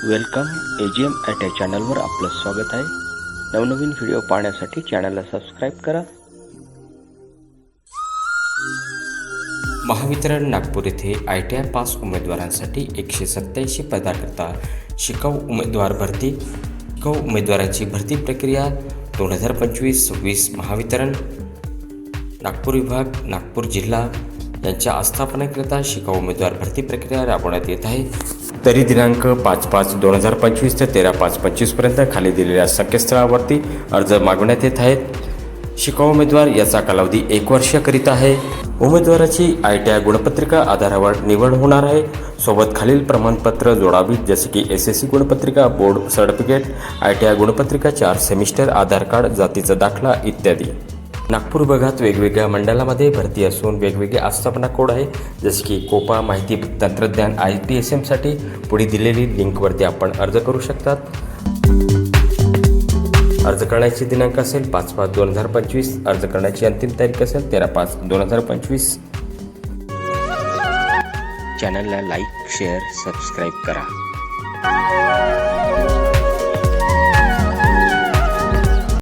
Welcome AGM at चॅनलवर आपलं स्वागत आहे. नवनवीन व्हिडिओ पाहण्यासाठी चॅनलला सबस्क्राईब करा. महावितरण नागपूर येथे ITI पास उमेदवारांसाठी 187 पदाकरता शिकाऊ उमेदवार भरती. शिकाऊ उमेदवारांची भरती प्रक्रिया 2025-26 महावितरण नागपूर विभाग नागपूर जिल्हा यांच्या आस्थापनेकरिता शिकाऊ उमेदवार भरती प्रक्रिया राबवण्यात येत आहे. तरी दिनांक 5/5/2025 ते 13/5/25 खाली दिलेल्या संकेतस्थळावरती अर्ज मागवण्यात येत आहेत. शिकाऊ उमेदवार याचा कालावधी 1 वर्षाकरिता आहे. उमेदवाराची ITI गुणपत्रिका आधारावर निवड होणार आहे. सोबत खालील प्रमाणपत्र जोडावीत जसे की SSC गुणपत्रिका, बोर्ड सर्टिफिकेट, ITI गुणपत्रिका, 4 सेमिस्टर, आधार कार्ड, जातीचा दाखला इत्यादी. नागपूर विभागात वेगवेगळ्या मंडळामध्ये भरती असून वेगवेगळे आस्थापना कोड आहे. जसे की कोपा माहिती तंत्रज्ञान ITSMसाठी पुढे दिलेली लिंकवरती आपण अर्ज करू शकतात. अर्ज करण्याची दिनांक असेल 5/5/2025. अर्ज करण्याची अंतिम तारीख असेल 13/5/2025. चॅनलला लाईक, शेअर, सबस्क्राईब करा.